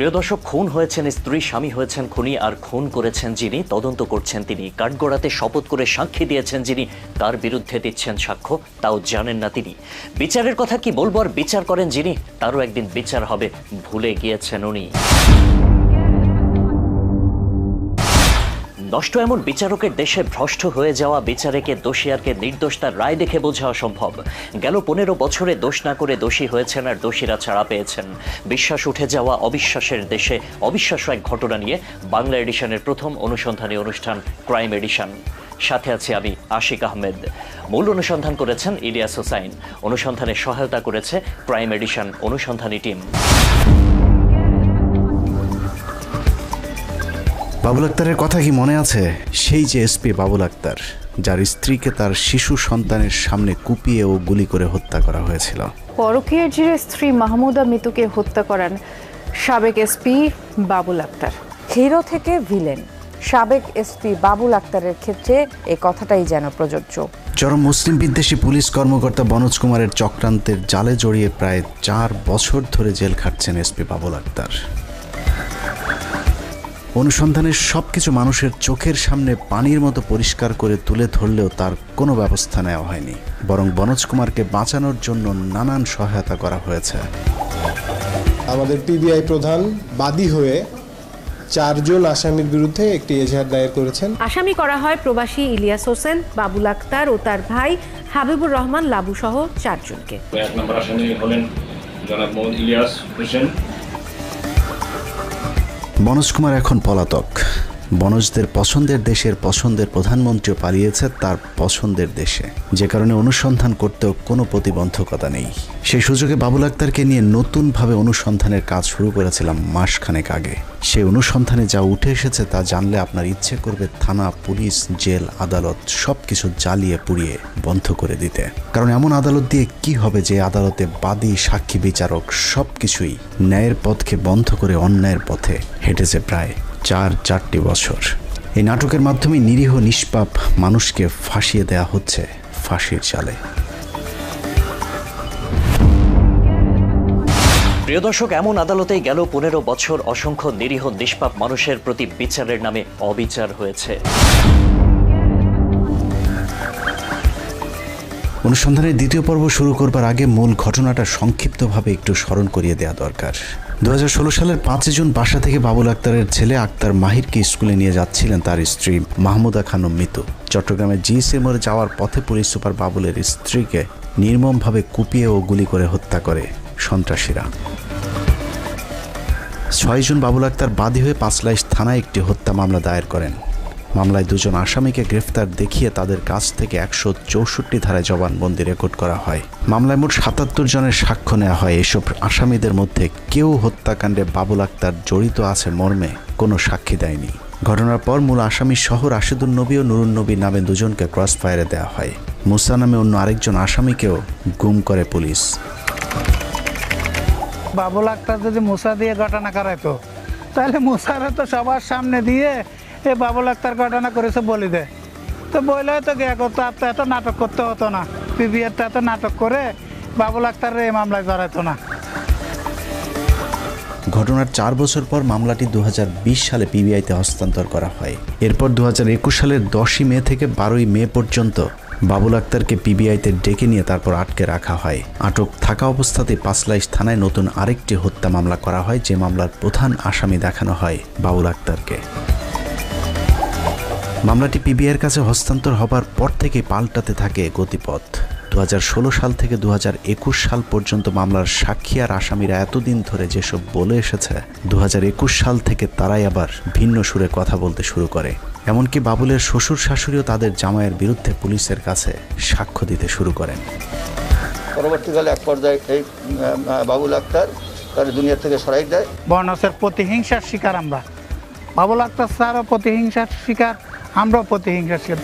প্রিয় দর্শক, খুন হয়েছেন স্ত্রী, স্বামী হয়েছেন খুনি, আর খুন করেছেন যিনি তদন্ত করছেন তিনি, কাঠগড়াতে শপথ করে সাক্ষী দিয়েছেন যিনি তার বিরুদ্ধে দিচ্ছেন সাক্ষ্য, তাও জানেন না তিনি। বিচারের কথা কি বলবো, আর বিচার করেন যিনি তারও একদিন বিচার হবে, ভুলে গিয়েছেন উনি। নষ্ট এমন বিচারকের দেশে ভ্রষ্ট হয়ে যাওয়া বিচারকে দোষী আর কে নির্দোষ তার রায় দেখে বোঝা অসম্ভব। গেল 15 বছরে দোষ না করে দোষী হয়েছেন আর দোষীরা ছাড়া পেয়েছেন। বিশ্বাস উঠে যাওয়া অবিশ্বাসের দেশে অবিশ্বাস্য এক ঘটনা নিয়ে বাংলা এডিশনের প্রথম অনুসন্ধানী অনুষ্ঠান ক্রাইম এডিশন। সাথে আছি আমি আশিক আহমেদ। মূল অনুসন্ধান করেছেন ইলিয়াস হোসাইন, অনুসন্ধানে সহায়তা করেছে ক্রাইম এডিশন অনুসন্ধানী টিম। বাবুল আক্তারের কথা কি মনে আছে? সেই যে এসপি বাবুল আক্তার, যার স্ত্রীকে তার শিশু সন্তানের সামনে কুপিয়ে ও গুলি করে হত্যা করা হয়েছিল। পরকীয়ার জেরে স্ত্রী মাহমুদা মিতুকে হত্যা করেন সাবেক এসপি বাবুল আক্তার। হিরো থেকে ভিলেন, সাবেক এসপি বাবুল আক্তারের ক্ষেত্রে এই কথাটাই যেন প্রযোজ্য। চরম মুসলিম বিদ্বেষী পুলিশ কর্মকর্তা বনোজ কুমারের চক্রান্তের জালে জড়িয়ে প্রায় 4 বছর ধরে জেল খাটছেন এসপি বাবুল আক্তার। অনুসন্ধানের সবকিছু মানুষের চোখের সামনে পানির মতো পরিষ্কার করে তুলে ধরলেও তার কোনো ব্যবস্থা নেওয়া হয়নি, বরং বনোজ কুমারকে বাঁচানোর জন্য নানান সহায়তা করা হয়েছে। আমাদের পিবিআই প্রধান বাদী হয়ে 4 জন আসামির বিরুদ্ধে একটি এজাহার দায়ের করেছেন। আসামি করা হয় প্রবাসী ইলিয়াস হোসেন, বাবুল আক্তার ও তার ভাই হাবিবুর রহমান লাবু সহ 4 জনকে। 1 নম্বর আসামি হলেন জনাব মোহাম্মদ ইলিয়াস হোসেন। বনোজ কুমার এখন পলাতক। বনোজদের পছন্দের দেশের পছন্দের প্রধানমন্ত্রীও পালিয়েছে তার পছন্দের দেশে, যে কারণে অনুসন্ধান করতেও কোনো প্রতিবন্ধকতা নেই। সেই সুযোগে বাবুল আক্তারকে নিয়ে নতুনভাবে অনুসন্ধানের কাজ শুরু করেছিলাম মাসখানেক আগে। সেই অনুসন্ধানে যা উঠে এসেছে তা জানলে আপনার ইচ্ছে করবে থানা, পুলিশ, জেল, আদালত সবকিছু জ্বালিয়ে পুড়িয়ে বন্ধ করে দিতে। কারণ এমন আদালত দিয়ে কি হবে যে আদালতে বাদী, সাক্ষী, বিচারক সবকিছুই ন্যায়ের পথকে বন্ধ করে অন্যায়ের পথে হেঁটেছে প্রায় 4 বছর। এই নাটকের মাধ্যমে নিরীহ নিষ্পাপ মানুষকে ফাঁসিয়ে দেয়া হচ্ছে ফাঁসির জালে। প্রিয় দর্শক, এমন আদালতেই গেল 15 বছর অসংখ্য নিরীহ নিষ্পাপ মানুষের প্রতি বিচারের নামে অবিচার হয়েছে। অনুসন্ধানের দ্বিতীয় পর্ব শুরু করবার আগে মূল ঘটনাটা সংক্ষিপ্তভাবে একটু স্মরণ করিয়ে দেওয়া দরকার। 2016 সালের 5 জুন বাসা থেকে বাবুল আক্তারের ছেলে আক্তার মাহিরকে স্কুলে নিয়ে যাচ্ছিলেন তার স্ত্রী মাহমুদা খানম মিতু। চট্টগ্রামের জিএসি মোড়ে যাওয়ার পথে পুলিশ সুপার বাবুলের স্ত্রীকে নির্মমভাবে কুপিয়ে ও গুলি করে হত্যা করে সন্ত্রাসীরা। 6 জুন বাবুল আক্তার বাদী হয়ে পাঁচলাইশ থানায় একটি হত্যা মামলা দায়ের করেন। মামলায় 2 জন আসামিকে গ্রেফতার দেখিয়ে তাদের কাছ থেকে 164 ধারায় জবানবন্দি রেকর্ড করা হয়। মামলায় মোট 77 জনের সাক্ষ্য নেওয়া হয়। এসব আসামিদের মধ্যে কেউ হত্যাকাণ্ডে বাবুল আক্তার জড়িত আছে মর্মে কোনো সাক্ষী দেয়নি। ঘটনার পর মূল আসামি সহ রাশেদুল নবী ও নুরুন নবী নামে 2 জনকে ক্রস ফায়ারে দেওয়া হয়। মুসা নামে অন্য আরেকজন আসামিকেও গুম করে পুলিশ। বাবুল আক্তার যদি মুসা দিয়ে ঘটনা করাইতো তাহলে মুসারা তো সবার সামনে দিয়ে এ বাবুল আক্তার ঘটনা করেছে বলে দেয়, তো বললে হয়তো গিয়ে করতো, এত নাটক করতে হতো না। পিবিআরটা এত নাটক করে বাবুল আক্তারের এই মামলায় জড়াইতো না। ঘটনার 4 বছর পর মামলাটি 2020 সালে পিবিআইতে হস্তান্তর করা হয়। এরপর 2021 সালের 10ই মে থেকে 12ই মে পর্যন্ত বাবুল আক্তারকে পিবিআইতে ডেকে নিয়ে তারপর আটকে রাখা হয়। আটক থাকা অবস্থাতে পাঁচলাইশ থানায় নতুন আরেকটি হত্যা মামলা করা হয়, যে মামলার প্রধান আসামি দেখানো হয় বাবুল আক্তারকে। মামলাটি পিবিআইয়ের কাছে হস্তান্তর হবার পর থেকে পাল্টাতে থাকে গতিপথ। 2016 সাল থেকে 2021 সাল পর্যন্ত মামলার সাক্ষী আর আসামিরা এতদিন ধরে যেসব বলে এসেছে, 2021 সাল থেকে তারাই আবার ভিন্ন সুরে কথা বলতে শুরু করে। এমনকি বাবুলের শ্বশুর শাশুড়িও তাদের জামাইয়ের বিরুদ্ধে পুলিশের কাছে সাক্ষ্য দিতে শুরু করেন। পরবর্তীকালে এক পর্যায়ে এই বাবুল আক্তার তার দুনিয়া থেকে সরাই দেয়। বনসের প্রতিহিংসার শিকার আমরা, বাবুল আক্তার স্যারও প্রতিহিংসার শিকার, আমরাও প্রতিহিংসার শিকার।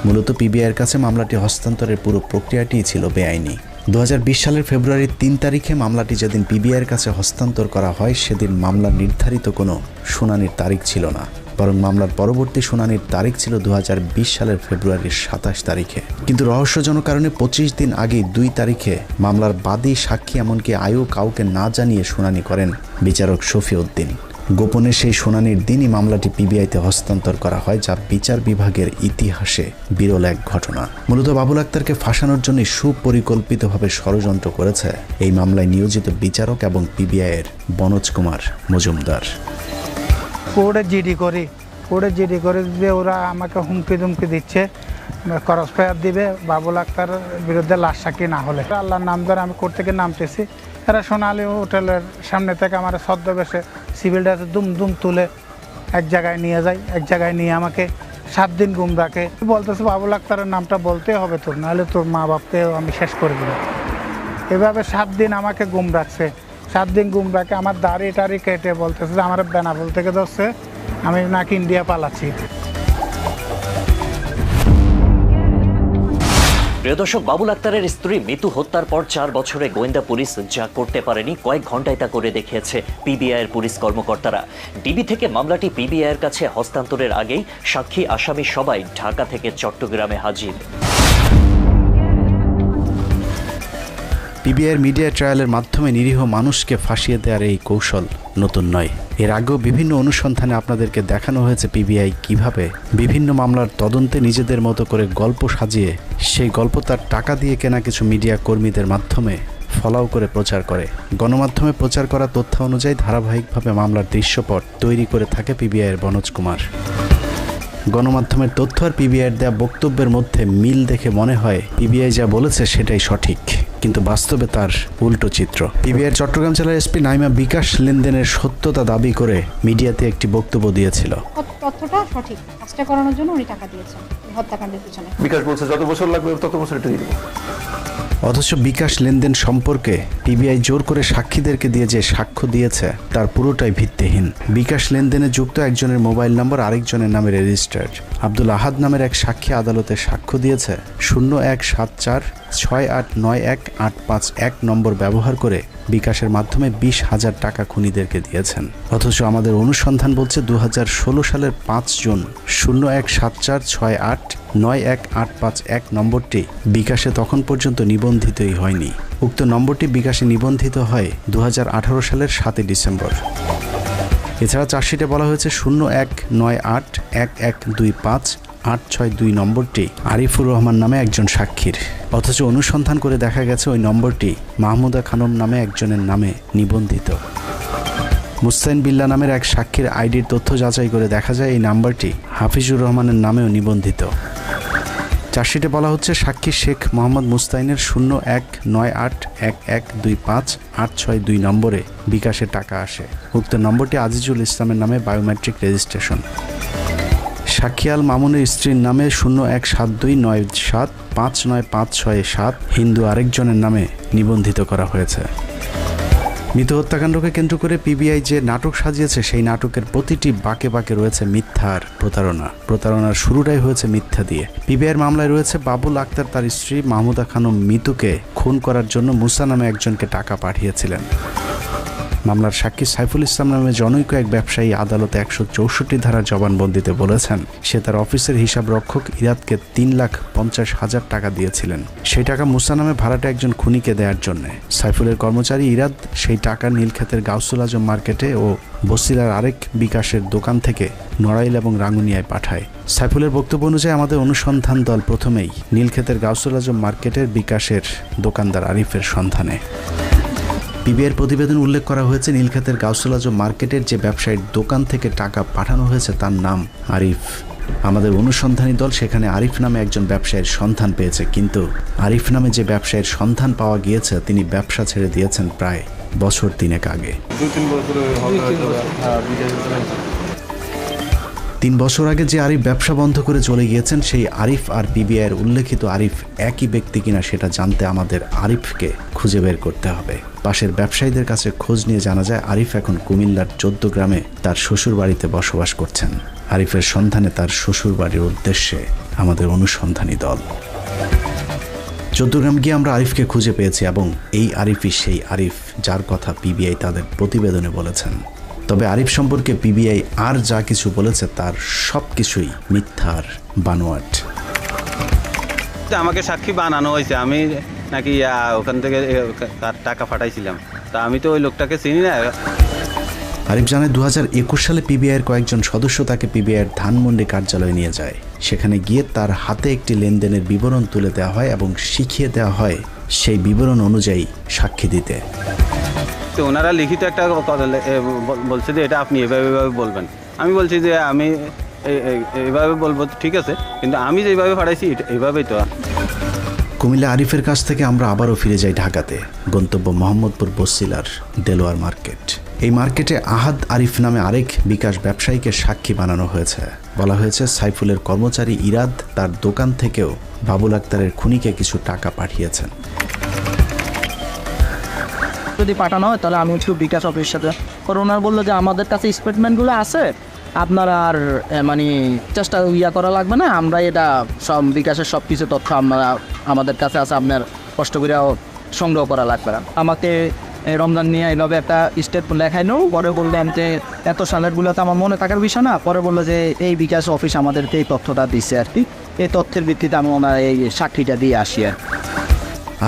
মূলত পিবিআইয়ের কাছে মামলাটি হস্তান্তরের পুরো প্রক্রিয়াটিই ছিল বেআইনি। 2020 সালের ফেব্রুয়ারির 3 তারিখে মামলাটি যেদিন পিবিআইয়ের কাছে হস্তান্তর করা হয়, সেদিন মামলার নির্ধারিত কোনো শুনানির তারিখ ছিল না। বরং মামলার পরবর্তী শুনানির তারিখ ছিল 2020 সালের ফেব্রুয়ারির 27 তারিখে। কিন্তু রহস্যজনক কারণে 25 দিন আগেই 2 তারিখে মামলার বাদী, সাক্ষী এমনকি আয়ু কাউকে না জানিয়ে শুনানি করেন বিচারক শফিউদ্দিন। গোপনে সেই শুনানির দিনই মামলাটি পিবিআইতে হস্তান্তর করা হয়, যা বিচার বিভাগের ইতিহাসে বিরল এক ঘটনা। মূলত বাবুল আক্তারকে ফাঁসানোর জন্য সুপরিকল্পিতভাবে ষড়যন্ত্র করেছে এই মামলায় নিয়োজিত বিচারক এবং পিবিআইয়ের বনোজ কুমার মজুমদার। কোর্টে জিডি করে যে ওরা আমাকে হুমকি দুমকি দিচ্ছে, ক্রস ফায়ার দিবে বাবুল আক্তার বিরুদ্ধে লাশ সাক্ষী না হলে। আল্লাহর নাম ধরে আমি কোর্ট থেকে নামতেছি, এরা সোনালী হোটেলের সামনে থেকে আমার ছদ্মবেশে সিভিল ড্রেসে দুম দুম তুলে এক জায়গায় নিয়ে যায়। এক জায়গায় নিয়ে আমাকে 7 দিন গুম রাখে। বলতেছে বাবুল আক্তারের নামটা বলতে হবে তোর, নাহলে তোর মা বাপকে আমি শেষ করে দেবো। এভাবে 7 দিন আমাকে গুম রাখছে। 7 দিন গুম রাখে আমার দাড়ি টাড়ি কেটে বলতেছে যে আমার বেনাপোল থেকে ধরছে, আমি নাকি ইন্ডিয়া পালাচ্ছি। প্রিয় দর্শক, বাবুল আক্তারের স্ত্রী মিতু হত্যার পর 4 বছরে গোয়েন্দা পুলিশ যা করতে পারেনি, কয়েক ঘন্টায় তা করে দেখিয়েছে পিবিআইয়ের পুলিশ কর্মকর্তারা। ডিবি থেকে মামলাটি পিবিআইয়ের কাছে হস্তান্তরের আগেই সাক্ষী, আসামি সবাই ঢাকা থেকে চট্টগ্রামে হাজির। পিবিআইয়ের মিডিয়া ট্রায়ালের মাধ্যমে নিরীহ মানুষকে ফাঁসিয়ে দেওয়ার এই কৌশল নতুন নয়। এর আগেও বিভিন্ন অনুসন্ধানে আপনাদেরকে দেখানো হয়েছে পিবিআই কিভাবে বিভিন্ন মামলার তদন্তে নিজেদের মতো করে গল্প সাজিয়ে সেই গল্প তার টাকা দিয়ে কেনা কিছু মিডিয়া কর্মীদের মাধ্যমে ফলাও করে প্রচার করে। গণমাধ্যমে প্রচার করা তথ্য অনুযায়ী ধারাবাহিকভাবে মামলার দৃশ্যপট তৈরি করে থাকে পিবিআইয়ের বনোজ কুমার। গণমাধ্যমের তথ্য আর পিবিআইয়ের দেওয়া বক্তব্যের মধ্যে মিল দেখে মনে হয় পিবিআই যা বলেছে সেটাই সঠিক, কিন্তু বাস্তবে তার উল্টো চিত্র। পিবিআইয়ের চট্টগ্রাম জেলার এসপি নাইমা বিকাশ লেনদেনের সত্যতা দাবি করে মিডিয়াতে একটি বক্তব্য দিয়েছিল। তথ্যটা সঠিক, কাজটা করানোর জন্য উনি টাকা দিয়েছেন হত্যাকাণ্ডের পিছনে। বিকাশ বলছে যত বছর লাগবে তত বছর এটা দিয়ে দেবো। অথচ বিকাশ লেনদেন সম্পর্কে পিবিআই জোর করে সাক্ষীদেরকে দিয়ে যে সাক্ষ্য দিয়েছে তার পুরোটাই ভিত্তিহীন। বিকাশ লেনদেনে যুক্ত একজনের মোবাইল নম্বর আরেকজনের নামে রেজিস্টার্ড। আব্দুল আহাদ নামের এক সাক্ষী আদালতে সাক্ষ্য দিয়েছে 0174689185 নম্বর ব্যবহার করে বিকাশের মাধ্যমে 20,000 টাকা খুনিদেরকে দিয়েছেন। অথচ আমাদের অনুসন্ধান বলছে 2016 সালের 5 জুন 0174689185 নম্বরটি বিকাশে তখন পর্যন্ত নিবন্ধিতই হয়নি। উক্ত নম্বরটি বিকাশে নিবন্ধিত হয় 2018 সালের 7 ডিসেম্বর। এছাড়া চার্জশিটে বলা হয়েছে 01981125 নম্বরটি আরিফুর রহমান নামে একজন সাক্ষীর। অথচ অনুসন্ধান করে দেখা গেছে ওই নম্বরটি মাহমুদা খানম নামে একজনের নামে নিবন্ধিত। মুস্তাইন বিল্লাহ নামের এক সাক্ষীর আইডির তথ্য যাচাই করে দেখা যায় এই নাম্বারটি হাফিজুর রহমানের নামেও নিবন্ধিত। চার্জশিটে বলা হচ্ছে সাক্ষী শেখ মোহাম্মদ মুস্তাইনের 01981125 নম্বরে বিকাশে টাকা আসে। উক্ত নম্বরটি আজিজুল ইসলামের নামে বায়োমেট্রিক রেজিস্ট্রেশন। সাক্ষী আল মামুনের স্ত্রীর নামে 0172975956 হিন্দু আরেকজনের নামে নিবন্ধিত করা হয়েছে। মৃত হত্যাকাণ্ডকে কেন্দ্র করে পিবিআই যে নাটক সাজিয়েছে সেই নাটকের প্রতিটি বাঁকে বাঁকে রয়েছে মিথ্যার প্রতারণা। প্রতারণার শুরুটাই হয়েছে মিথ্যা দিয়ে। পিবিআইয়ের মামলায় রয়েছে বাবুল আক্তার তার স্ত্রী মাহমুদা খানম মিতুকে খুন করার জন্য মুসা নামে একজনকে টাকা পাঠিয়েছিলেন। মামলার সাক্ষী সাইফুল ইসলাম নামে জনৈক এক ব্যবসায়ী আদালতে 164 ধারার জবানবন্দিতে বলেছেন সে তার অফিসের হিসাব রক্ষক ইরাদকে 3,50,000 টাকা দিয়েছিলেন। সেই টাকা মুসা নামে ভাড়াটে একজন খুনিকে দেওয়ার জন্য। সাইফুলের কর্মচারী ইরাদ সেই টাকা নীলক্ষেতের গাউসুল আজম মার্কেটে ও বসিলার আরেক বিকাশের দোকান থেকে নড়াইল এবং রাঙ্গুনিয়ায় পাঠায়। সাইফুলের বক্তব্য অনুযায়ী আমাদের অনুসন্ধান দল প্রথমেই নীলক্ষেতের গাউসুল আজম মার্কেটের বিকাশের দোকানদার আরিফের সন্ধানে। পিবিআইয়ের প্রতিবেদন উল্লেখ করা হয়েছে নীলক্ষেতের গাউসুল আজম মার্কেটের যে ব্যবসায়ীর দোকান থেকে টাকা পাঠানো হয়েছে তার নাম আরিফ। আমাদের অনুসন্ধানী দল সেখানে আরিফ নামে একজন ব্যবসায়ীর সন্ধান পেয়েছে, কিন্তু আরিফ নামে যে ব্যবসায়ীর সন্ধান পাওয়া গিয়েছে তিনি ব্যবসা ছেড়ে দিয়েছেন প্রায় বছর 3 আগে। 3 বছর আগে যে আরিফ ব্যবসা বন্ধ করে চলে গিয়েছেন সেই আরিফ আর পিবিআইয়ের উল্লেখিত আরিফ একই ব্যক্তি কিনা সেটা জানতে আমাদের আরিফকে খুঁজে বের করতে হবে। পাশের ব্যবসায়ীদের কাছে খোঁজ নিয়ে জানা যায় আরিফ এখন কুমিল্লার 14 গ্রামে তার শ্বশুর বাড়িতে বসবাস করছেন। আরিফের সন্ধানে তার শ্বশুর বাড়ির উদ্দেশ্যে আমাদের অনুসন্ধানী দল 14 গ্রাম গিয়ে আমরা আরিফকে খুঁজে পেয়েছি এবং এই আরিফই সেই আরিফ যার কথা পিবিআই তাদের প্রতিবেদনে বলেছেন। তবে আরিফ সম্পর্কে পিবিআই আর যা কিছু বলেছে তার সব কিছুই মিথ্যার বানোয়াট। আমাকে সাক্ষী বানানো হয়েছে, আমি নাকি ওখান থেকে টাকা পাঠাইছিলাম, তা আমি তো ওই লোকটাকে চিনি না। আরিফ জানায় 2021 সালে পিবিআইয়ের কয়েকজন সদস্য তাকে পিবিআইয়ের ধানমন্ডি কার্যালয়ে নিয়ে যায়। সেখানে গিয়ে তার হাতে একটি লেনদেনের বিবরণ তুলে দেওয়া হয় এবং শিখিয়ে দেওয়া হয় সেই বিবরণ অনুযায়ী সাক্ষী দিতে। তো ওনারা লিখিত একটা বলছে যে এটা আপনি এভাবে এভাবে বলবেন। আমি বলছি যে আমি এইভাবে বলবো, ঠিক আছে, কিন্তু আমি যেভাবে পাঠাইছি এইভাবেই তো। কুমিল্লা আরিফের কাছ থেকে আমরা আবারও ফিরে যাই ঢাকাতে, গন্তব্য মোহাম্মদপুর বসিলার দেলোয়ার মার্কেট। এই মার্কেটে আহাদ আরিফ নামে আরেক বিকাশ ব্যবসায়ীকে সাক্ষী বানানো হয়েছে। বলা হয়েছে সাইফুলের কর্মচারী ইরাদ তার দোকান থেকেও বাবুল আক্তারের খুনিকে কিছু টাকা পাঠিয়েছেন। যদি পাঠানো হয় তাহলে আমি একটু বিকাশ অফিসের সাথে, কারণ ওনার বললো যে আমাদের কাছে স্টেটমেন্টগুলো আছে, আপনারা আর মানে চেষ্টা করা লাগবে না, আমরা এটা সব বিকাশের সব কিছু তথ্য আমাদের কাছে আছে, আপনার কষ্ট করে সংগ্রহ করা লাগবে না। আমাকে রমজান নিয়ে এইভাবে একটা স্টেটমেন্ট লেখাই নেও, পরে বললেন যে এত সালেরগুলো তো আমার মনে থাকার বিষয় না, পরে বললো যে এই বিকাশ অফিস আমাদেরকে এই তথ্যটা দিচ্ছে আর কি, এই তথ্যের ভিত্তিতে আমি ওনার এই সাক্ষীটা দিয়ে আসি আর।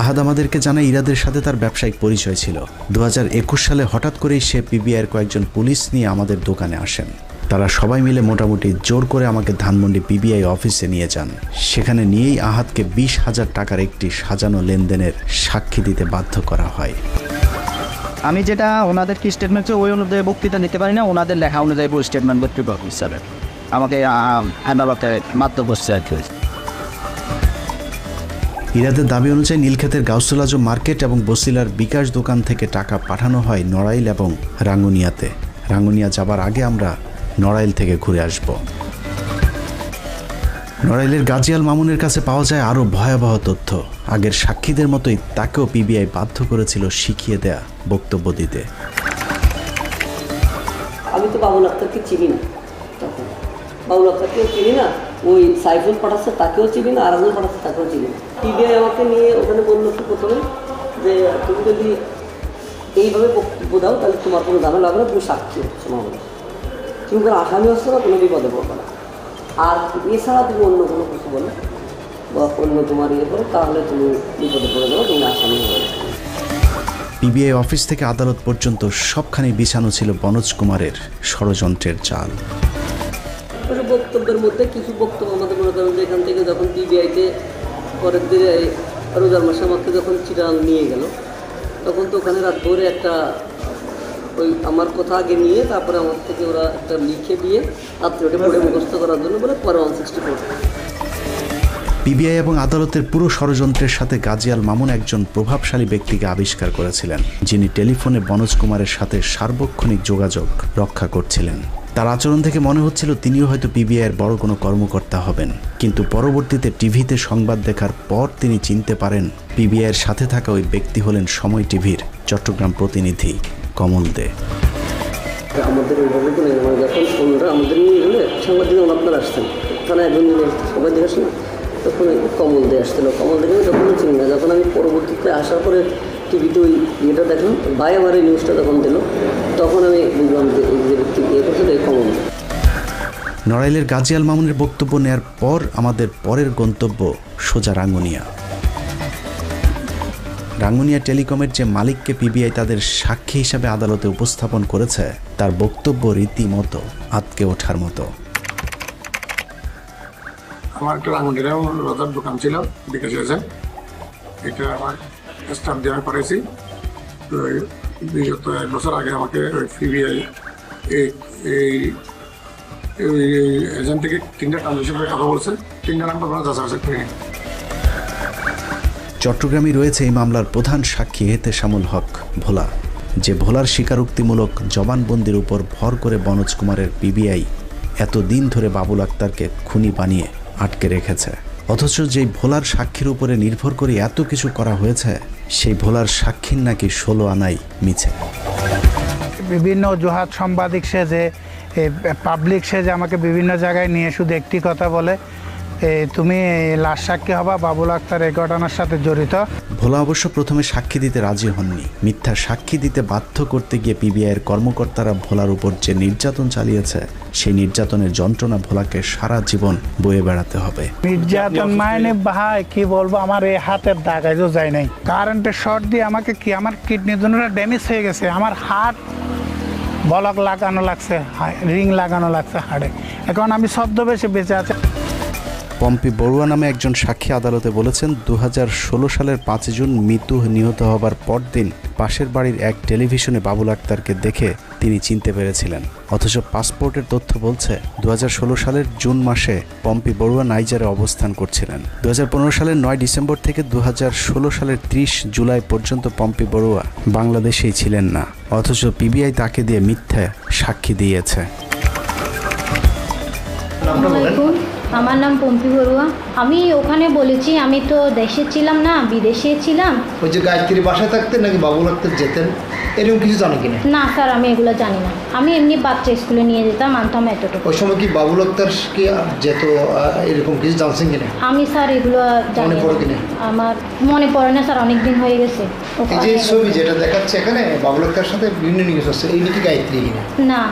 আহাদ আমাদেরকে জানায় ইরাদের সাথে তার ব্যবসায়িক পরিচয় ছিল। 2021 সালে হঠাৎ করেই সে পিবিআইয়ের কয়েকজন পুলিশ নিয়ে আমাদের দোকানে আসেন। তারা সবাই মিলে মোটামুটি জোর করে আমাকে ধানমন্ডি পিবিআই অফিসে নিয়ে যান। সেখানে নিয়েই আহাদকে 20,000 টাকার একটি সাজানো লেনদেনের সাক্ষী দিতে বাধ্য করা হয়। আমি যেটা ওনাদের কি স্টেটমেন্ট ওই অনুযায়ী বক্তৃতা নিতে পারি না, ওনাদের লেখা অনুযায়ী স্টেটমেন্ট বক্তৃতা হিসাবে আমাকে আদালতে মাত্র বসছে আর কি। ইরাদের দাবি অনুযায়ী নীলক্ষেতের গাউসুল আজম মার্কেট এবং বসিলার বিকাশ দোকান থেকে টাকা পাঠানো হয় নড়াইল এবং রাঙ্গুনিয়াতে। রাঙ্গুনিয়া যাবার আগে আমরা নড়াইল থেকে ঘুরে আসব। নড়াইলের গাজী মামুনের কাছে পাওয়া যায় আরও ভয়াবহ তথ্য। আগের সাক্ষীদের মতোই তাকেও পিবিআই বাধ্য করেছিল শিখিয়ে দেয়া বক্তব্য দিতে। আমি তো বাবুল আক্তারকে চিনি না, তখন বাবুল আক্তারকেও চিনি না, ওই সাইফুল পাঠাচ্ছে তাকেও চিনি না, আরাজুল পাঠাচ্ছে তাকেও চিনি না। পিবিআই আমাকে নিয়ে ওখানে বললো কি প্রথমে যে তুমি যদি এইভাবে বক্তব্য দাও তাহলে তোমার কোনো ঝামেলা হবে না, তুমি সাক্ষী হচ্ছে মামলা, তুমি কোনো আসামি হচ্ছে না, কোনো বিপদে পড়বে না, আর এছাড়া তুমি অন্য কোনো কিছু বলো বা অন্য তোমার ইয়ে করো তাহলে তুমি বিপদে পড়ে যাবে, তুমি আসামি হবে। পিবিআই অফিস থেকে আদালত পর্যন্ত সবখানে বিছানো ছিল বনোজ কুমারের ষড়যন্ত্রের জাল। বক্তব্যের মধ্যে কিছু বক্তব্য আমাদের মনে করেন যে এখান থেকে যখন পিবিআইতে পরের দিনে রোজার মাসে আমাকে যখন চিটাং নিয়ে গেল, তখন তো ওখানে রাত ভোরে একটা ওই আমার কথা আগে নিয়ে তারপরে আমার থেকে ওরা একটা লিখে দিয়ে রাত্রে ওটা পড়ে মুখস্থ করার জন্য বলে পরে 164। পিবিআই এবং আদালতের পুরো ষড়যন্ত্রের সাথে গাজী মামুন একজন প্রভাবশালী ব্যক্তিকে আবিষ্কার করেছিলেন, যিনি টেলিফোনে বনোজ কুমারের সাথে সার্বক্ষণিক যোগাযোগ রক্ষা করছিলেন। তার আচরণ থেকে মনে হচ্ছিল তিনিও হয়তো পিবিআইয়ের বড় কোনো কর্মকর্তা হবেন, কিন্তু পরবর্তীতে টিভিতে সংবাদ দেখার পর তিনি চিনতে পারেন পিবিআইয়ের সাথে থাকা ওই ব্যক্তি হলেন সময় টিভির চট্টগ্রাম প্রতিনিধি কমল দে। আমাদের ওইভাবে তো নেই, মানে যখন ওনারা আমাদের নিয়ে গেলে সাংবাদিক আপনারা আসতেন, থানায় একজন নিয়ে সবাই দেখে আসেন, তখন কমল দে আসছিল। কমল দেখে তখন চিনি না, যখন আমি পরবর্তীতে আসার পরে টিভিতে ওই ইয়েটা দেখলাম, ভাই আমার এই নিউজটা যখন দিল, তখন আমি বুঝলাম যে এই যে ব্যক্তি ইয়ে করছিল এই কমল। নড়াইলের গাজী মামুনের বক্তব্য নেয়ার পর আমাদের পরের গন্তব্য সোজা রাঙ্গুনিয়া। রাঙ্গুনিয়া টেলিকমের যে মালিককে পিবিআই তাদের সাক্ষী হিসাবে আদালতে উপস্থাপন করেছে, তার বক্তব্য রীতিমতো আতকে ওঠার মতো। আমার একটা রাঙ্গুনিয়ার রোজার দোকান ছিল বিকাশ আছে, এটা আমার স্টাফ দিয়ে আমি পাঠাইছি। তো বিগত 1 বছর আগে আমাকে পিবিআই এই এজেন্ট থেকে 3টা ট্রানজেকশনের কথা বলছে, 3টা নাম্বার আপনারা যাচাই করে। চট্টগ্রামে রয়েছে এই মামলার প্রধান সাক্ষী এহতেশামুল হক ভোলা, যে ভোলার স্বীকারোক্তিমূলক জবানবন্দির উপর ভর করে বনোজ কুমারের পিবিআই এতদিন ধরে বাবুল আক্তারকে খুনি বানিয়ে আটকে রেখেছে। অথচ যেই ভোলার সাক্ষীর উপরে নির্ভর করে এত কিছু করা হয়েছে, সেই ভোলার সাক্ষীর নাকি 16 আনাই মিছে। বিভিন্ন অজুহাত, সাংবাদিক সেজে, পাবলিক সেজে আমাকে বিভিন্ন জায়গায় নিয়ে শুধু একটি কথা বলে তুমি লাশ সাক্ষী হবা, বাবুল আক্তার এই ঘটনার সাথে জড়িত। ভোলা অবশ্য প্রথমে সাক্ষী দিতে রাজি হননি। মিথ্যা সাক্ষী দিতে বাধ্য করতে গিয়ে পিবিআইয়ের কর্মকর্তারা ভোলার উপর যে নির্যাতন চালিয়েছে, সেই নির্যাতনের যন্ত্রণা ভোলাকে সারা জীবন বয়ে বেড়াতে হবে। নির্যাতন মাইনে ভাই কি বলবো, আমার এই হাতের দাগ আজও যায় নাই। কারেন্টের শর্ট দিয়ে আমাকে কি আমার কিডনি দুটোটা ড্যামেজ হয়ে গেছে। আমার হাত বলক লাগানো লাগছে, রিং লাগানো লাগছে হাড়ে। এখন আমি ছদ্মবেশে বেঁচে আছি। পম্পি বড়ুয়া নামে একজন সাক্ষী আদালতে বলেছেন, 2016 সালের 5 জুন মিতু নিহত হবার পরদিন পাশের বাড়ির এক টেলিভিশনে বাবুল আক্তারকে দেখে তিনি চিনতে পেরেছিলেন। অথচ পাসপোর্টের তথ্য বলছে 2016 সালের জুন মাসে পম্পি বড়ুয়া নাইজারে অবস্থান করছিলেন। 2015 সালের 9 ডিসেম্বর থেকে 2016 সালের 30 জুলাই পর্যন্ত পম্পি বড়ুয়া বাংলাদেশেই ছিলেন না। অথচ পিবিআই তাকে দিয়ে মিথ্যা সাক্ষী দিয়েছে। আমার নাম পম্পি বড়ুয়া। আমি ওখানে বলেছি আমি তো দেশে ছিলাম না, বিদেশে ছিলাম। ওই যে গায়ত্রীর বাসায় থাকতেন নাকি বাবুল আক্তার যেতেন, এরকম কিছু জানো কিনা? না স্যার, আমি এগুলো জানি না। আমি এমনি বাচ্চা স্কুলে নিয়ে যেতাম, আনতাম এতটুকু। ওই সময় কি বাবুল আক্তার কি যেত, এরকম কিছু জানছেন কিনা? আমি স্যার এগুলো জানি না, আমার মনে পড়ে না স্যার, অনেক দিন হয়ে গেছে। এই যে ছবি যেটা দেখাচ্ছে এখানে বাবুল আক্তার সাথে বিভিন্ন নিউজ আছে, এই নাকি গায়ত্রী কিনা? না।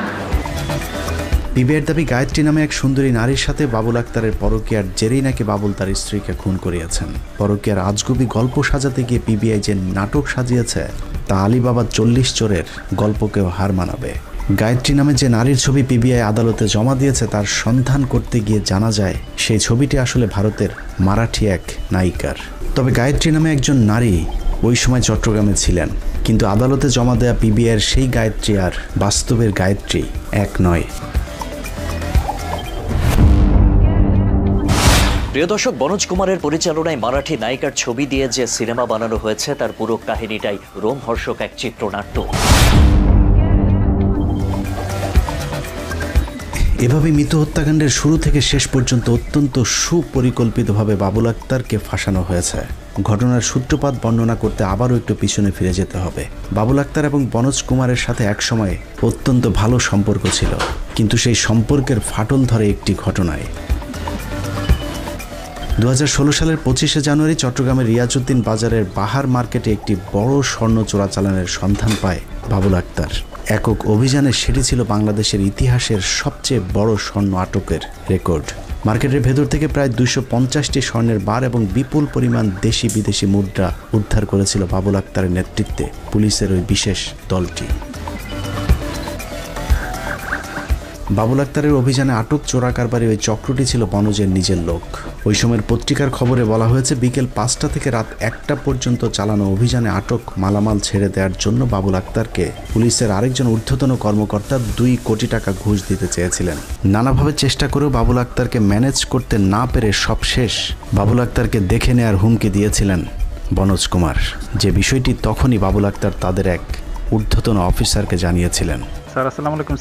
পিবিআইয়ের দাবি, গায়ত্রী নামে এক সুন্দরী নারীর সাথে বাবুল আক্তারের পরকীয়ার জেরেই নাকি বাবুল তার স্ত্রীকে খুন করিয়েছেন। পরকীয়ার আজগুবি গল্প সাজাতে গিয়ে পিবিআই যে নাটক সাজিয়েছে, তা আলিবাবা 40 চোরের গল্পকেও হার মানাবে। গায়ত্রী নামে যে নারীর ছবি পিবিআই আদালতে জমা দিয়েছে, তার সন্ধান করতে গিয়ে জানা যায় সেই ছবিটি আসলে ভারতের মারাঠি এক নায়িকার। তবে গায়ত্রী নামে একজন নারী ওই সময় চট্টগ্রামে ছিলেন, কিন্তু আদালতে জমা দেয়া পিবিআইয়ের সেই গায়ত্রী আর বাস্তবের গায়ত্রী এক নয়। প্রিয় দর্শক, বনোজ কুমারের পরিচালনায় মারাঠি নায়িকার ছবি দিয়ে যে সিনেমা বানানো হয়েছে, তার পুরো কাহিনীটাই রোমহর্ষক এক চিত্রনাট্য। এভাবে মিতু হত্যাকাণ্ডের শুরু থেকে শেষ পর্যন্ত অত্যন্ত সুপরিকল্পিতভাবে বাবুল আক্তারকে ফাঁসানো হয়েছে। ঘটনার সূত্রপাত বর্ণনা করতে আবারও একটু পিছনে ফিরে যেতে হবে। বাবুল আক্তার এবং বনোজ কুমারের সাথে একসময় অত্যন্ত ভালো সম্পর্ক ছিল, কিন্তু সেই সম্পর্কের ফাটল ধরে একটি ঘটনায়। 2016 সালের 25শে জানুয়ারি চট্টগ্রামের রিয়াজউদ্দিন বাজারের বাহার মার্কেটে একটি বড় স্বর্ণ চোরাচালানের সন্ধান পায় বাবুল আক্তার। একক অভিযানে সেটি ছিল বাংলাদেশের ইতিহাসের সবচেয়ে বড় স্বর্ণ আটকের রেকর্ড। মার্কেটের ভেতর থেকে প্রায় 250টি স্বর্ণের বার এবং বিপুল পরিমাণ দেশি বিদেশি মুদ্রা উদ্ধার করেছিল বাবুল আক্তারের নেতৃত্বে পুলিশের ওই বিশেষ দলটি। বাবুল আক্তারের অভিযানে আটক চোরা কারবারি ওই চক্রটি ছিল বনজের নিজের লোক। ওই সময়ের পত্রিকার খবরে বলা হয়েছে, বিকেল 5টা থেকে রাত 1টা পর্যন্ত চালানো অভিযানে আটক মালামাল ছেড়ে দেওয়ার জন্য বাবুল আক্তারকে পুলিশের আরেকজন ঊর্ধ্বতন কর্মকর্তা 2 কোটি টাকা ঘুষ দিতে চেয়েছিলেন। নানাভাবে চেষ্টা করেও বাবুল আক্তারকে ম্যানেজ করতে না পেরে সবশেষ বাবুল আক্তারকে দেখে নেয়ার হুমকি দিয়েছিলেন বনোজ কুমার, যে বিষয়টি তখনই বাবুল আক্তার তাদের এক ঊর্ধ্বতন অফিসারকে জানিয়েছিলেন। স্যার আসসালামু আলাইকুম।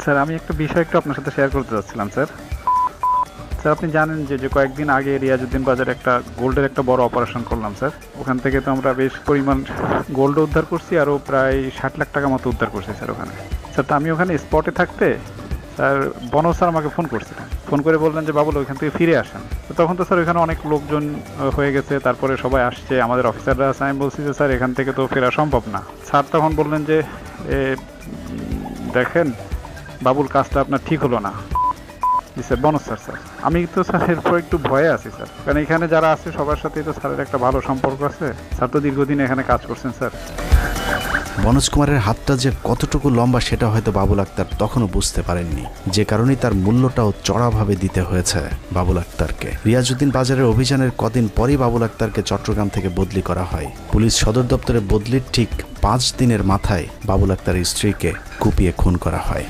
স্যার আমি একটা বিষয় একটু আপনার সাথে শেয়ার করতে চাচ্ছিলাম। স্যার আপনি জানেন যে কয়েকদিন আগে রিয়াজউদ্দিন বাজারে একটা গোল্ডের একটা বড় অপারেশন করলাম স্যার। ওখান থেকে তো আমরা বেশ পরিমাণ গোল্ড উদ্ধার করছি, আরও প্রায় 60 লাখ টাকা মতো উদ্ধার করছি স্যার ওখানে। স্যার তো আমি ওখানে স্পটে থাকতে স্যার বনোজ স্যার আমাকে ফোন করছিলেন, ফোন করে বললেন যে বাবুল ওইখান থেকে ফিরে আসেন। তো তখন তো স্যার ওইখানে অনেক লোকজন হয়ে গেছে, তারপরে সবাই আসছে, আমাদের অফিসাররা আছে। আমি বলছি যে স্যার এখান থেকে তো ফেরা সম্ভব না। স্যার তখন বললেন যে দেখেন বাবুল কাজটা আপনার ঠিক হলো না। জি স্যার, বনোজ স্যার আমি তো স্যার এরপর একটু ভয়ে আছি স্যার, কারণ এখানে যারা আছে সবার সাথেই তো স্যারের একটা ভালো সম্পর্ক আছে। স্যার তো দীর্ঘদিন এখানে কাজ করছেন স্যার। বনোজ কুমারের হাতটা যে কতটুকু লম্বা সেটা হয়তো বাবুল আক্তার তখনও বুঝতে পারেননি, যে কারণেই তার মূল্যটাও চড়াভাবে দিতে হয়েছে বাবুল আক্তারকে। রিয়াজউদ্দিন বাজারের অভিযানের কদিন পরই বাবুল আক্তারকে চট্টগ্রাম থেকে বদলি করা হয়। পুলিশ সদর দপ্তরে বদলির ঠিক 5 দিনের মাথায় বাবুল আক্তারের স্ত্রীকে কুপিয়ে খুন করা হয়।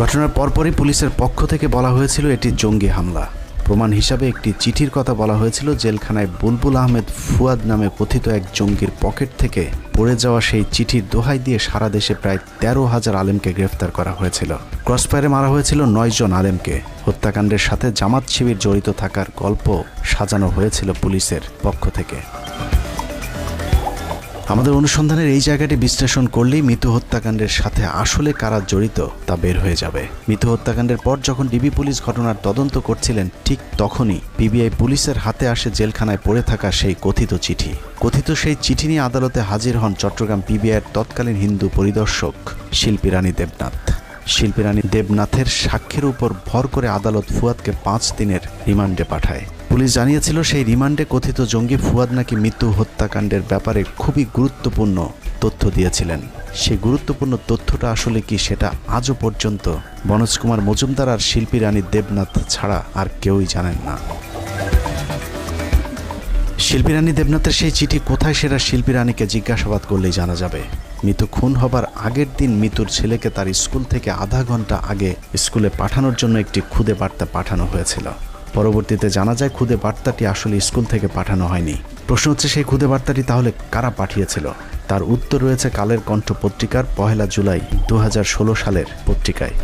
ঘটনার পরপরই পুলিশের পক্ষ থেকে বলা হয়েছিল এটি জঙ্গি হামলা। প্রমাণ হিসাবে একটি চিঠির কথা বলা হয়েছিল। জেলখানায় বুলবুল আহমেদ ফুয়াদ নামে কথিত এক জঙ্গির পকেট থেকে পড়ে যাওয়া সেই চিঠির দোহাই দিয়ে সারা দেশে প্রায় 13,000 আলেমকে গ্রেফতার করা হয়েছিল। ক্রসফায়ারে মারা হয়েছিল 9 জন আলেমকে। হত্যাকাণ্ডের সাথে জামাত শিবির জড়িত থাকার গল্প সাজানো হয়েছিল পুলিশের পক্ষ থেকে। আমাদের অনুসন্ধানের এই জায়গাটি বিশ্লেষণ করলেই মিতু হত্যাকাণ্ডের সাথে আসলে কারা জড়িত তা বের হয়ে যাবে। মিতু হত্যাকাণ্ডের পর যখন ডিবি পুলিশ ঘটনার তদন্ত করছিলেন, ঠিক তখনই পিবিআই পুলিশের হাতে আসে জেলখানায় পড়ে থাকা সেই কথিত চিঠি। কথিত সেই চিঠি নিয়ে আদালতে হাজির হন চট্টগ্রাম পিবিআইয়ের তৎকালীন হিন্দু পরিদর্শক শিল্পী রানী দেবনাথ। শিল্পী রানী দেবনাথের সাক্ষ্যের উপর ভর করে আদালত ফুয়াদকে 5 দিনের রিমান্ডে পাঠায়। পুলিশ জানিয়েছিল সেই রিমান্ডে কথিত জঙ্গি ফুয়াদ নাকি মিতু হত্যাকাণ্ডের ব্যাপারে খুবই গুরুত্বপূর্ণ তথ্য দিয়েছিলেন। সেই গুরুত্বপূর্ণ তথ্যটা আসলে কি, সেটা আজও পর্যন্ত মনোজ কুমার মজুমদার আর শিল্পী রানী দেবনাথ ছাড়া আর কেউই জানেন না। শিল্পী রানী দেবনাথের সেই চিঠি কোথায়, সেটা শিল্পী রানীকে জিজ্ঞাসাবাদ করলেই জানা যাবে। মিতু খুন হবার আগের দিন মিতুর ছেলেকে তার স্কুল থেকে আধা ঘন্টা আগে স্কুলে পাঠানোর জন্য একটি খুদে বার্তা পাঠানো হয়েছিল। পরবর্তীতে জানা যায় খুদে বার্তাটি আসলে স্কুল থেকে পাঠানো হয়নি। প্রশ্ন হচ্ছে সেই খুদে বার্তাটি তাহলে কারা পাঠিয়েছিল? তার উত্তর রয়েছে কালের কণ্ঠ পত্রিকার 1 জুলাই 2016 সালের পত্রিকায়।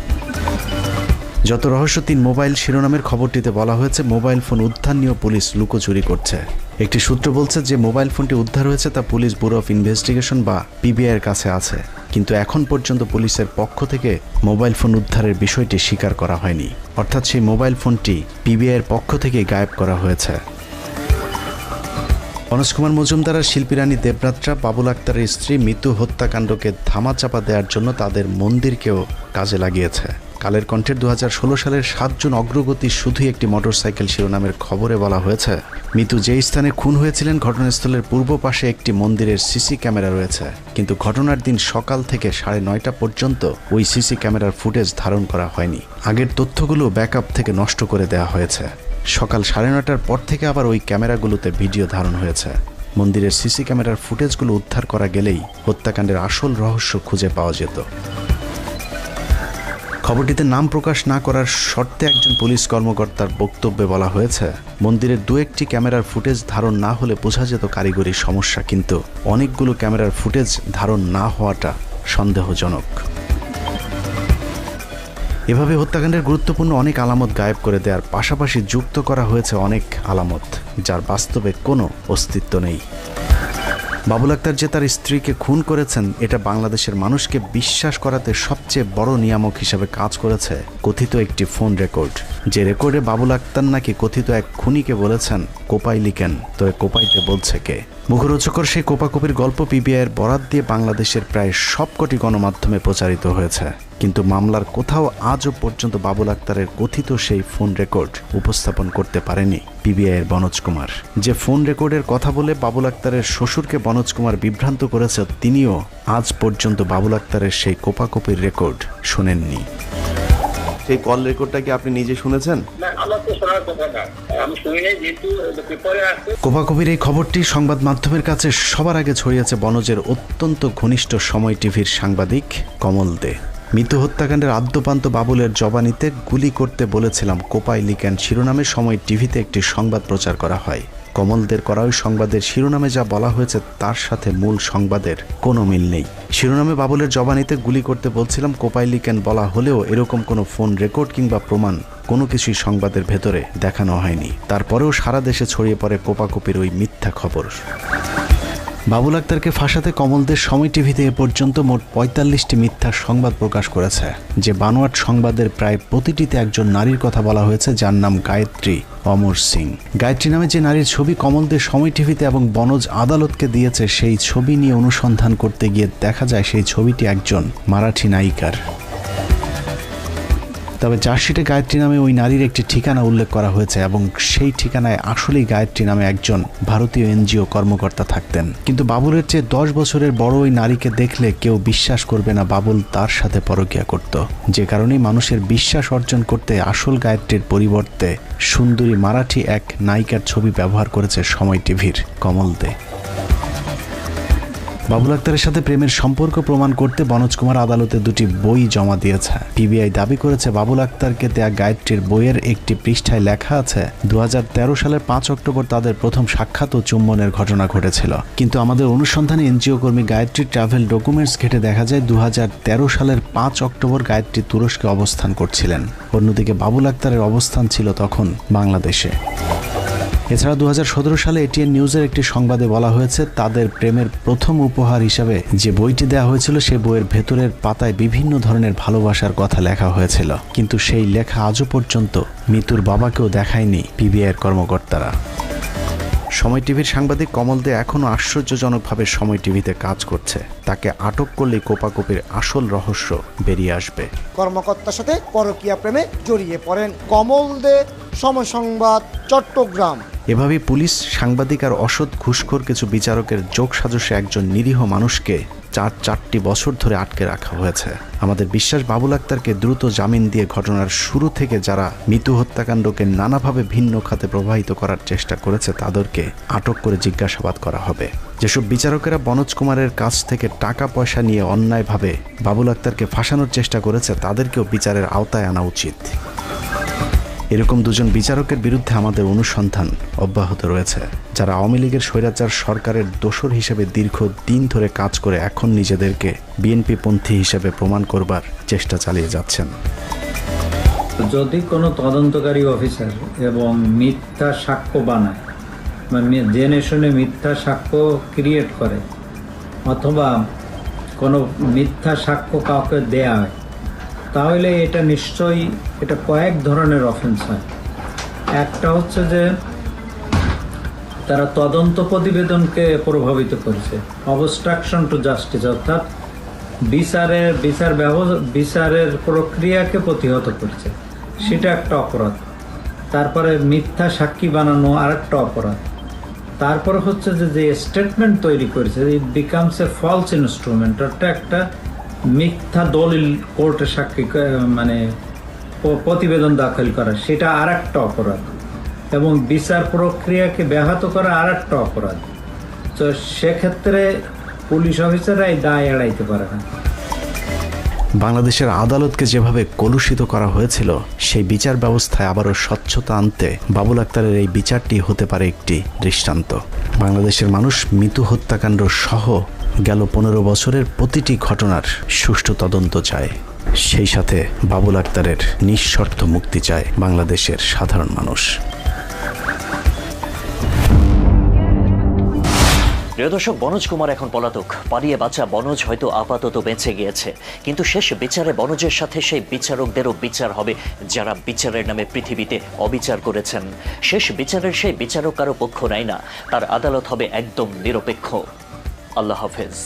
যত রহস্য 3 মোবাইল শিরোনামের খবরটিতে বলা হয়েছে মোবাইল ফোন উদ্ধার নিয়ে পুলিশ লুকোচুরি করছে। একটি সূত্র বলছে যে মোবাইল ফোনটি উদ্ধার হয়েছে তা পুলিশ ব্যুরো অফ ইনভেস্টিগেশন বা পিবিআইয়ের কাছে আছে, কিন্তু এখন পর্যন্ত পুলিশের পক্ষ থেকে মোবাইল ফোন উদ্ধারের বিষয়টি স্বীকার করা হয়নি। অর্থাৎ সেই মোবাইল ফোনটি পিবিআইয়ের পক্ষ থেকে গায়েব করা হয়েছে। মনোজ কুমার মজুমদার আর শিল্পী রানী দেবনাথরা বাবুল আক্তারের স্ত্রী মিতু হত্যাকাণ্ডকে ধামাচাপা দেওয়ার জন্য তাদের মন্দিরকেও কাজে লাগিয়েছে। কালের কণ্ঠের 2016 সালের 7 জুন অগ্রগতি শুধুই একটি মোটরসাইকেল শিরোনামের খবরে বলা হয়েছে মিতু যে স্থানে খুন হয়েছিলেন ঘটনাস্থলের পূর্ব পাশে একটি মন্দিরের সিসি ক্যামেরা রয়েছে, কিন্তু ঘটনার দিন সকাল থেকে 9:30 পর্যন্ত ওই সিসি ক্যামেরার ফুটেজ ধারণ করা হয়নি। আগের তথ্যগুলো ব্যাকআপ থেকে নষ্ট করে দেওয়া হয়েছে। সকাল 9:30টার পর থেকে আবার ওই ক্যামেরাগুলোতে ভিডিও ধারণ হয়েছে। মন্দিরের সিসি ক্যামেরার ফুটেজগুলো উদ্ধার করা গেলেই হত্যাকাণ্ডের আসল রহস্য খুঁজে পাওয়া যেত। খবরটিতে নাম প্রকাশ না করার শর্তে একজন পুলিশ কর্মকর্তার বক্তব্যে বলা হয়েছে মন্দিরের 2-1টি ক্যামেরার ফুটেজ ধারণ না হলে বোঝা যেত কারিগরি সমস্যা, কিন্তু অনেকগুলো ক্যামেরার ফুটেজ ধারণ না হওয়াটা সন্দেহজনক। এভাবে হত্যাকাণ্ডের গুরুত্বপূর্ণ অনেক আলামত গায়েব করে দেওয়ার পাশাপাশি যুক্ত করা হয়েছে অনেক আলামত যার বাস্তবে কোনো অস্তিত্ব নেই। বাবুল আক্তার যে তার স্ত্রীকে খুন করেছেন এটা বাংলাদেশের মানুষকে বিশ্বাস করাতে সবচেয়ে বড় নিয়ামক হিসেবে কাজ করেছে কথিত একটি ফোন রেকর্ড, যে রেকর্ডে বাবুল আক্তার নাকি কথিত এক খুনিকে বলেছেন কোপাই লিখেন, তো কোপাইতে বলছে কে। মুখরোচকর সেই কোপাকুপির গল্প পিবিআইয়ের বরাত দিয়ে বাংলাদেশের প্রায় সবকটি গণমাধ্যমে প্রচারিত হয়েছে, কিন্তু মামলার কোথাও আজও পর্যন্ত বাবুল আক্তারের কথিত সেই ফোন রেকর্ড উপস্থাপন করতে পারেনি পিবিআইয়ের মনোজ কুমার। যে ফোন রেকর্ডের কথা বলে বাবুল আক্তারের শ্বশুরকে মনোজ কুমার বিভ্রান্ত করেছে, তিনিও আজ পর্যন্ত বাবুল আক্তারের সেই কোপাকুপির রেকর্ড শোনেননি। সেই কল রেকর্ডটা কি আপনি নিজে শুনেছেন? কোপাকুপির এই খবরটি সংবাদ মাধ্যমের কাছে সবার আগে ছড়িয়েছে বনজের অত্যন্ত ঘনিষ্ঠ সময় টিভির সাংবাদিক কমল দে। মিতু হত্যাকাণ্ডের আদ্যপান্ত বাবুলের জবানিতে গুলি করতে বলেছিলাম কোপাই লিখেন শিরোনামে সময় টিভিতে একটি সংবাদ প্রচার করা হয়। কমলদের করা ওই সংবাদের শিরোনামে যা বলা হয়েছে তার সাথে মূল সংবাদের কোনো মিল নেই। শিরোনামে বাবুলের জবানিতে গুলি করতে বলছিলাম কোপাই লিখেন বলা হলেও এরকম কোনো ফোন রেকর্ড কিংবা প্রমাণ কোনো কিছুই সংবাদের ভেতরে দেখানো হয়নি। তারপরেও সারা দেশে ছড়িয়ে পড়ে কোপাকুপির ওই মিথ্যা খবর। বাবুল আক্তারকে ফাঁসাতে কমলদের সময় টিভিতে এ পর্যন্ত মোট 45টি মিথ্যা সংবাদ প্রকাশ করেছে, যে বানোয়াট সংবাদের প্রায় প্রতিটিতে একজন নারীর কথা বলা হয়েছে যার নাম গায়ত্রী অমর সিং। গায়ত্রী নামে যে নারীর ছবি কমলদের সময় টিভিতে এবং বনজ আদালতকে দিয়েছে, সেই ছবি নিয়ে অনুসন্ধান করতে গিয়ে দেখা যায় সেই ছবিটি একজন মারাঠি নায়িকার। তবে চার্জশিটে গায়ত্রী নামে ওই নারীর একটি ঠিকানা উল্লেখ করা হয়েছে এবং সেই ঠিকানায় আসলেই গায়ত্রী নামে একজন ভারতীয় এনজিও কর্মকর্তা থাকতেন। কিন্তু বাবুলের চেয়ে 10 বছরের বড় ওই নারীকে দেখলে কেউ বিশ্বাস করবে না বাবুল তার সাথে পরকীয়া করত, যে কারণেই মানুষের বিশ্বাস অর্জন করতে আসল গায়ত্রীর পরিবর্তে সুন্দরী মারাঠি এক নায়িকার ছবি ব্যবহার করেছে সময় টিভির কমল দে। বাবুল আক্তারের সাথে প্রেমের সম্পর্ক প্রমাণ করতে মনোজ কুমার আদালতে 2টি বই জমা দিয়েছে। পিবিআই দাবি করেছে বাবুল আক্তারকে দেয়া গায়ত্রীর বইয়ের একটি পৃষ্ঠায় লেখা আছে 2013 সালের 5 অক্টোবর তাদের প্রথম সাক্ষাৎ ও চুম্বনের ঘটনা ঘটেছিল, কিন্তু আমাদের অনুসন্ধানে এনজিও কর্মী গায়ত্রীর ট্রাভেল ডকুমেন্টস ঘেটে দেখা যায় 2013 সালের 5 অক্টোবর গায়ত্রী তুরস্কে অবস্থান করছিলেন। অন্যদিকে বাবুল আক্তারের অবস্থান ছিল তখন বাংলাদেশে। এছাড়া 2017 সালে এটিএন নিউজের একটি সংবাদে বলা হয়েছে তাদের প্রেমের প্রথম উপহার হিসাবে যে বইটি দেওয়া হয়েছিল সেই বইয়ের ভেতরের পাতায় বিভিন্ন ধরনের ভালোবাসার কথা লেখা হয়েছিল, কিন্তু সেই লেখা আজও পর্যন্ত মিতুর বাবাকেও দেখায়নি পিবিআইয়ের কর্মকর্তারা। সময় টিভির সাংবাদিক কমল দে এখনও আশ্চর্যজনকভাবে সময় টিভিতে কাজ করছে। তাকে আটক করলেই কোপাকুপির আসল রহস্য বেরিয়ে আসবে। কর্মকর্তার সাথে পরকীয়া প্রেমে জড়িয়ে পড়েন। কমল দে, সময় সংবাদ, চট্টগ্রাম। এভাবেই পুলিশ, সাংবাদিক আর অসৎ ঘুষখোর কিছু বিচারকের যোগ সাজসে একজন নিরীহ মানুষকে 4 বছর ধরে আটকে রাখা হয়েছে। আমাদের বিশ্বাস বাবুল আক্তারকে দ্রুত জামিন দিয়ে ঘটনার শুরু থেকে যারা মিতু হত্যাকাণ্ডকে নানাভাবে ভিন্ন খাতে প্রবাহিত করার চেষ্টা করেছে তাদেরকে আটক করে জিজ্ঞাসাবাদ করা হবে। যেসব বিচারকেরা বনোজ কুমারের কাছ থেকে টাকা পয়সা নিয়ে অন্যায়ভাবে বাবুল আক্তারকে ফাঁসানোর চেষ্টা করেছে তাদেরকেও বিচারের আওতায় আনা উচিত। এরকম দুজন বিচারকের বিরুদ্ধে আমাদের অনুসন্ধান অব্যাহত রয়েছে, যারা আওয়ামী লীগের স্বৈরাচার সরকারের দোসর হিসেবে দীর্ঘদিন ধরে কাজ করে এখন নিজেদেরকে বিএনপিপন্থী হিসেবে প্রমাণ করবার চেষ্টা চালিয়ে যাচ্ছেন। যদি কোনো তদন্তকারী অফিসার এবং মিথ্যা সাক্ষ্য বানায় বা জেনে শুনে মিথ্যা সাক্ষ্য ক্রিয়েট করে অথবা কোনো মিথ্যা সাক্ষ্য কাউকে দেয়া হয়, তাহলে এটা নিশ্চয়ই এটা কয়েক ধরনের অফেন্স হয়। একটা হচ্ছে যে তারা তদন্ত প্রতিবেদনকে প্রভাবিত করেছে, অবস্ট্রাকশন টু জাস্টিস, অর্থাৎ বিচারের প্রক্রিয়াকে প্রতিহত করছে, সেটা একটা অপরাধ। তারপরে মিথ্যা সাক্ষী বানানো আরেকটা অপরাধ। তারপরে হচ্ছে যে স্টেটমেন্ট তৈরি করেছে, it becomes a false instrument, অর্থাৎ একটা মিথ্যা দলিল কোর্টে সাক্ষী মানে প্রতিবেদন দাখিল করা, সেটা আর একটা অপরাধ। এবং বিচার প্রক্রিয়াকে ব্যাহত করা আর একটা অপরাধ। তো সেক্ষেত্রে পুলিশ অফিসাররা এই দায় এড়াইতে পারে না। বাংলাদেশের আদালতকে যেভাবে কলুষিত করা হয়েছিল সেই বিচার ব্যবস্থায় আবারও স্বচ্ছতা আনতে বাবুল আক্তারের এই বিচারটি হতে পারে একটি দৃষ্টান্ত। বাংলাদেশের মানুষ মিতু হত্যাকাণ্ড সহ গেল 15 বছরের প্রতিটি ঘটনার সুষ্ঠু তদন্ত চায়, সেই সাথে বাবুল আক্তারের নিঃশর্ত মুক্তি চায় বাংলাদেশের সাধারণ মানুষ। প্রিয় দর্শক, বনোজ কুমার এখন পলাতক। পালিয়ে বাঁচা বনোজ হয়তো আপাতত বেঁচে গিয়েছে, কিন্তু শেষ বিচারে বনোজের সাথে সেই বিচারকদেরও বিচার হবে যারা বিচারের নামে পৃথিবীতে অবিচার করেছেন। শেষ বিচারের সেই বিচারক কারো পক্ষ নেয় না, তার আদালত হবে একদম নিরপেক্ষ। আল্লাহ হাফেজ।